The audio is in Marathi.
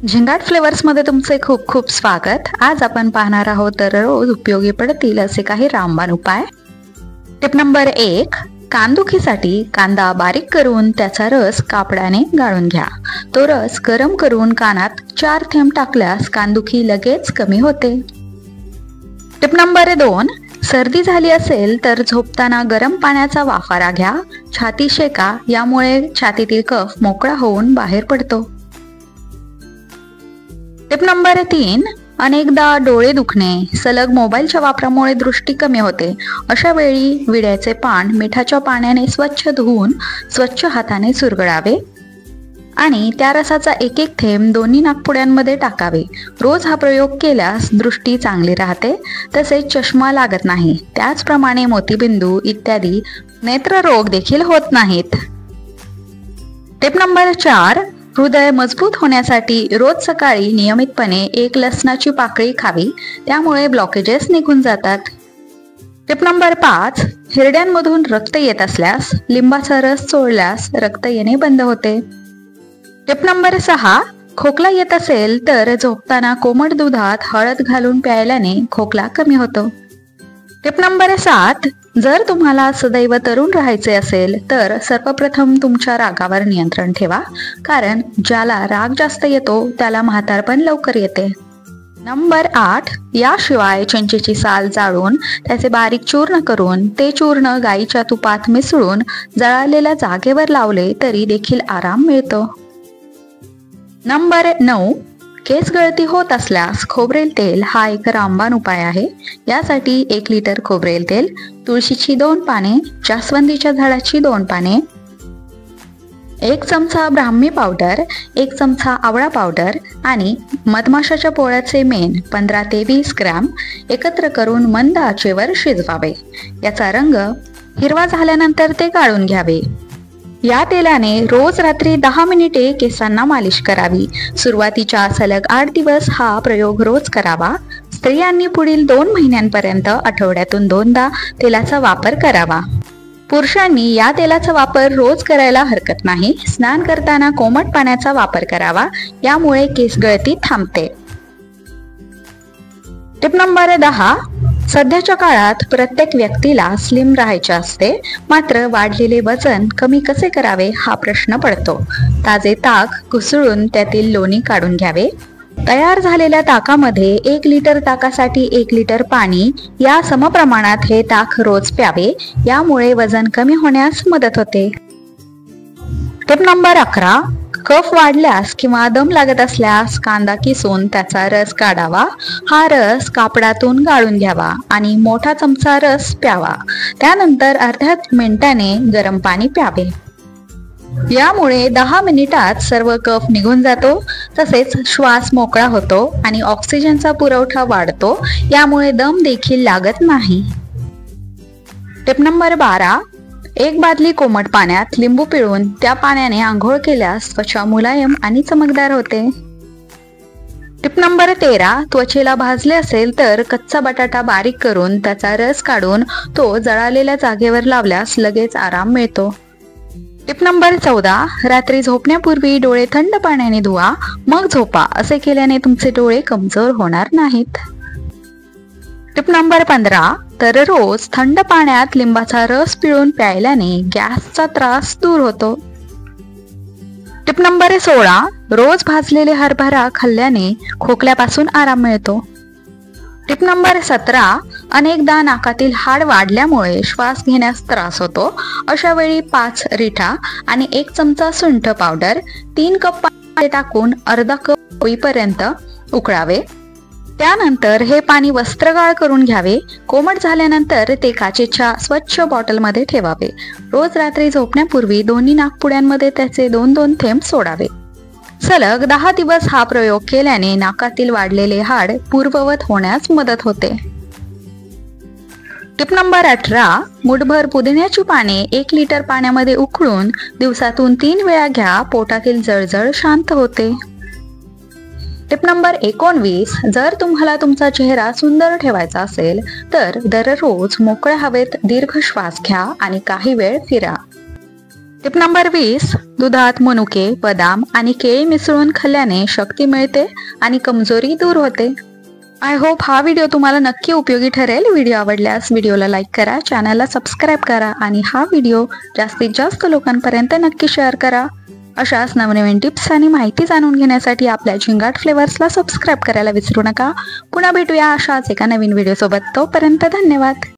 झिंगाट फ्लेवर्समध्ये तुमचे खूप खूप स्वागत। आज आपण पाहणार आहोत दररोज उपयोगी पडतील असे काही रामबाण उपाय। टिप नंबर 1, कानदुखीसाठी कांदा बारीक करून त्याचा रस कापडाने गाळून घ्या। तो रस गरम करून कानात 4 थेंब टाकल्यास कानदुखी लगेच कमी होते। टिप नंबर 2, सर्दी झाली असेल तर झोपताना गरम पाण्याचा वाफारा घ्या, छाती शेका, यामुळे छातीतील कफ मोकळा होऊन बाहेर पडतो। टिप नंबर 3, अनेकदा डोळे दुखणे, सलग मोबाईलच्या वापरामुळे दृष्टी कमी होते। अशा वेळी विड्याचे पान मिठाच्या पाण्याने स्वच्छ धुवून स्वच्छ हाताने चुरगळावे आणि त्या रसाचा एक एक थेंब दोन्ही नाकपुड्यांमध्ये टाकावे। रोज हा प्रयोग केल्यास दृष्टी चांगली राहते, तसेच चष्मा लागत नाही। त्याचप्रमाणे मोतीबिंदू इत्यादी नेत्ररोग देखील होत नाहीत। टिप नंबर 4, हृदय मजबूत होण्यासाठी रोज सकाळी नियमितपणे 1 लसणाची पाकळी खावी, त्यामुळे ब्लॉकेजेस निघून जातात। टिप नंबर 5, हिरड्यांमधून रक्त येत असल्यास लिंबाचा रस चोळल्यास रक्त येणे बंद होते। टिप नंबर 6, खोकला येत असेल तर झोपताना कोमट दुधात हळद घालून प्यायल्याने खोकला कमी होतो। टिप नंबर 7, जर तुम्हाला सदैव तरुण राहायचे असेल तर सर्वप्रथम तुमच्या रागावर नियंत्रण ठेवा, कारण ज्याला राग जास्त येतो त्याला म्हातारपण लवकर येते। नंबर 8, याशिवाय चिंचेची साल जाळून त्याचे बारीक चूर्ण करून ते चूर्ण गाईच्या तुपात मिसळून जळालेल्या जागेवर लावले तरी देखील आराम मिळतो। नंबर 9, केस गळती होत असल्यास खोबरेल तेल हा एक रामबाण उपाय आहे। यासाठी 1 लिटर खोबरेल तेल, तुळशीची 2 पाने, जास्वंदीच्या झाडाची 2 पाने, 1 चमचा ब्राह्मी पावडर, 1 चमचा आवळा पावडर आणि मधमाशाच्या पोळ्याचे मेण 15 ते 20 ग्रॅम एकत्र करून मंद आचेवर शिजवावे। याचा रंग हिरवा झाल्यानंतर ते गाळून घ्यावे। या तेलाने रोज रात्री 10 मिनिटे केसांना मालिश करावी। सुरुवातीच्या सलग 8 दिवस हा प्रयोग रोज करावा। स्त्रियांनी पुढील 2 महिन्यांपर्यंत आठवड्यातून 2दा तेलाचा वापर करावा। पुरुषांनी या तेलाचा वापर रोज करायला हरकत नाही। स्नान करताना कोमट पाण्याचा वापर करावा, यामुळे केस गळती थांबते। टिप नंबर 10, सध्याच्या काळात प्रत्येक व्यक्तीला स्लिम राहायचे असते, मात्र वाढलेले वजन कमी कसे करावे हा प्रश्न पडतो। ताजे ताक घुसळून त्यातील लोणी काढून घ्यावे। तयार झालेल्या ताकामध्ये 1 लिटर ताकासाठी 1 लिटर पाणी या समप्रमाणात हे ताक रोज प्यावे, यामुळे वजन कमी होण्यास मदत होते। टिप नंबर 11, कफ वाढल्यास किंवा दम लागत असल्यास कांदा किसून त्याचा रस काढावा। हा रस कापडातून गाळून घ्यावा आणि मोठा चमचा रस प्यावा। त्यानंतर अर्ध्या मिनिटाने गरम पाणी प्यावे। यामुळे 10 मिनिटात सर्व कफ निघून जातो, तसेच श्वास मोकळा होतो आणि ऑक्सिजनचा पुरवठा वाढतो, यामुळे दम देखील लागत नाही। टिप नंबर 12, 1 बादली कोमट पाण्यात लिंबू पिळून त्या पाण्याने आंघोळ केल्यास त्वचा मुलायम आणि चमकदार होते। टिप नंबर 13, त्वचेला भाजले असेल तर कच्चा बटाटा बारीक करून त्याचा रस काढून तो जळालेल्या जागेवर लावल्यास लगेच आराम मिळतो। टिप नंबर 14, रात्री झोपण्यापूर्वी डोळे थंड पाण्याने धुवा, मग झोपा। असे केल्याने तुमचे डोळे कमजोर होणार नाहीत। टिप नंबर 15, दररोज थंड पाण्यात लिंबाचा रस पिळून प्यायल्याने गॅसचा त्रास दूर होतो। टिप नंबर 16, रोज भाजलेले हरभरा खाल्ल्याने खोकल्यापासून आराम मिळतो। टिप नंबर 17, अनेकदा नाकातील हाड वाढल्यामुळे श्वास घेण्यास त्रास होतो। अशा वेळी 5 रिठा आणि 1 चमचा सुंठ पावडर 3 कप पाणी टाकून अर्धा कप होईपर्यंत उकळावे। त्यानंतर हे पाणी वस्त्रगाळ करून घ्यावे। कोमट झाल्यानंतर ते काचेच्या स्वच्छ बॉटलमध्ये ठेवावे। रोज रात्री झोपण्यापूर्वी दोन्ही नाकपुड्यांमध्ये त्याचे 2-2 थेंब सोडावे। सलग 10 दिवस हा प्रयोग केल्याने नाकातील वाढलेले हाड पूर्ववत होण्यास मदत होते। टिप नंबर 18, मुठभर पुदिन्याची पाने 1 लिटर पाण्यामध्ये उकळून दिवसातून 3 वेळा घ्या, पोटातील जळजळ शांत होते। टिप नंबर 19, जर तुम्हाला तुमचा चेहरा सुंदर ठेवायचा असेल तर दररोज मोकळ्या हवेत दीर्घ श्वास घ्या आणि काही वेळ फिरा। टिप नंबर 20, दुधात मनुके, बदाम आणि केळी मिसळून खाल्ल्याने शक्ती मिळते आणि कमजोरी दूर होते. आय होप हा व्हिडिओ तुम्हाला नक्की उपयोगी ठरेल. व्हिडिओ आवडल्यास व्हिडिओला लाईक करा, चॅनलला सबस्क्राईब करा आणि हा व्हिडिओ जास्तीत जास्त लोकांपर्यंत नक्की शेअर करा. अशाच नवनवीन टिप्स आणि माहिती जाणून घेण्यासाठी आपल्या झिंगाट फ्लेवर्सला सबस्क्राईब करायला विसरू नका. पुन्हा भेटूया अशाच एका नवीन व्हिडिओ सोबत. तोपर्यंत धन्यवाद.